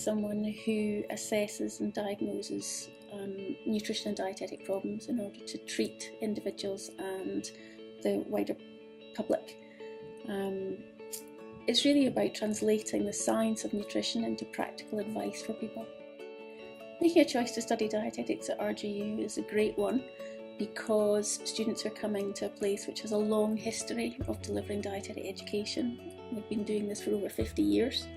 someone who assesses and diagnoses nutrition and dietetic problems in order to treat individuals and the wider public. It's really about translating the science of nutrition into practical advice for people. Making a choice to study dietetics at RGU is a great one because students are coming to a place which has a long history of delivering dietetic education. We've been doing this for over 50 years,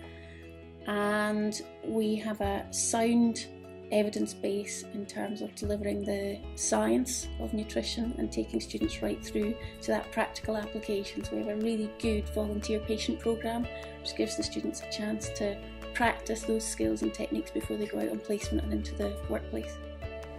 and we have a sound evidence base in terms of delivering the science of nutrition and taking students right through to that practical application. So we have a really good volunteer patient programme which gives the students a chance to practice those skills and techniques before they go out on placement and into the workplace.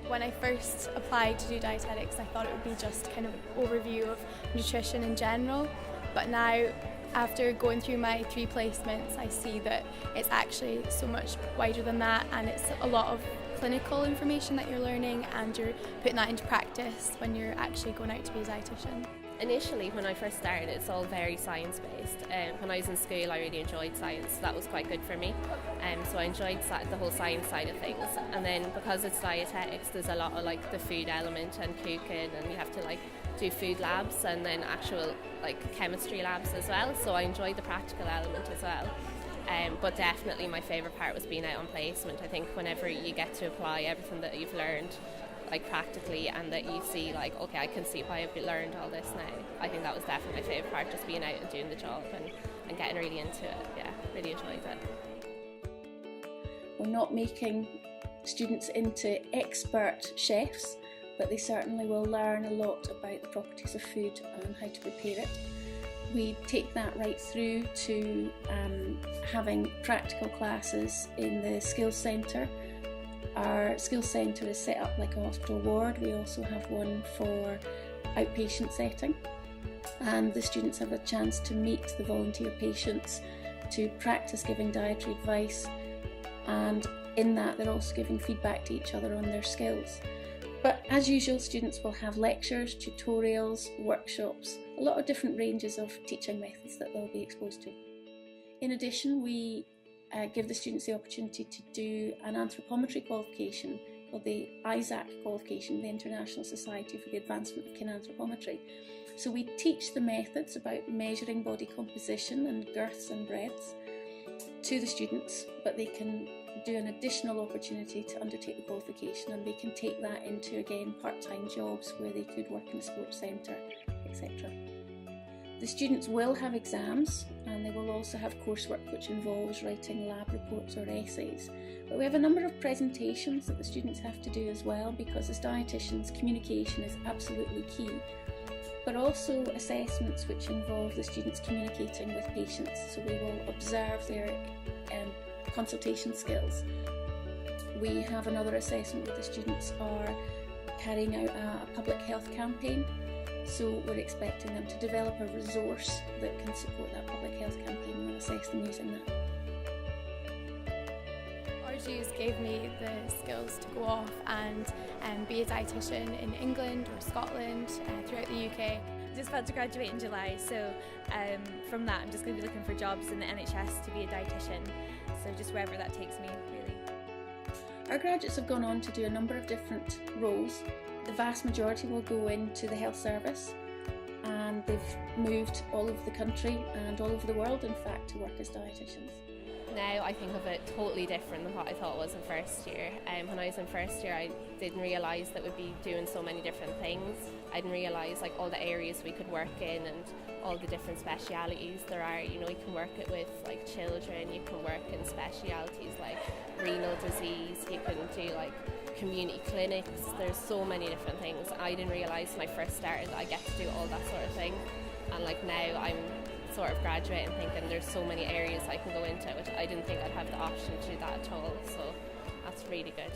When I first applied to do dietetics, I thought it would be just kind of an overview of nutrition in general, but now after going through my 3 placements, I see that it's actually so much wider than that, and it's a lot of clinical information that you're learning, and you're putting that into practice when you're actually going out to be a dietitian. Initially, when I first started, it's all very science-based. When I was in school, I really enjoyed science, so that was quite good for me. So I enjoyed the whole science side of things. And then because it's dietetics, there's a lot of like the food element and cooking, and you have to like do food labs and then actual like chemistry labs as well. So I enjoyed the practical element as well. But definitely my favourite part was being out on placement. I think whenever you get to apply everything that you've learned like practically, and that you see like, okay, I can see why I've learned all this now. I think that was definitely my favourite part, just being out and doing the job and getting really into it. Yeah, really enjoyed it. We're not making students into expert chefs, but they certainly will learn a lot about the properties of food and how to prepare it. We take that right through to having practical classes in the skills centre. Our skills centre is set up like a hospital ward. We also have one for outpatient setting, and the students have a chance to meet the volunteer patients, to practice giving dietary advice, and in that they're also giving feedback to each other on their skills. But as usual, students will have lectures, tutorials, workshops, a lot of different ranges of teaching methods that they'll be exposed to. In addition, we give the students the opportunity to do an anthropometry qualification called the ISAC qualification, the International Society for the Advancement of Kinanthropometry. So we teach the methods about measuring body composition and girths and breadths to the students, but they can do an additional opportunity to undertake the qualification, and they can take that into, again, part-time jobs where they could work in a sports centre, etc. The students will have exams, and they will also have coursework which involves writing lab reports or essays. But we have a number of presentations that the students have to do as well, because as dietitians, communication is absolutely key. But also assessments which involve the students communicating with patients. So we will observe their consultation skills. We have another assessment where the students are carrying out a public health campaign. So we're expecting them to develop a resource that can support that public health campaign, and we'll assess them using that. RGUs gave me the skills to go off and be a dietitian in England or Scotland, throughout the UK. I just about to graduate in July, so from that I'm just going to be looking for jobs in the NHS to be a dietitian, so just wherever that takes me, really. Our graduates have gone on to do a number of different roles. The vast majority will go into the health service, and they've moved all over the country and all over the world, in fact, to work as dietitians. Now I think of it totally different than what I thought it was in first year. When I was in first year, I didn't realise that we'd be doing so many different things. I didn't realise like all the areas we could work in and all the different specialities there are. You know, you can work it with like children, you can work in specialities like renal disease, you can do like community clinics. There's so many different things. I didn't realise when I first started that I get to do all that sort of thing, and like now I'm sort of graduating thinking there's so many areas I can go into, which I didn't think I'd have the option to do that at all, so that's really good.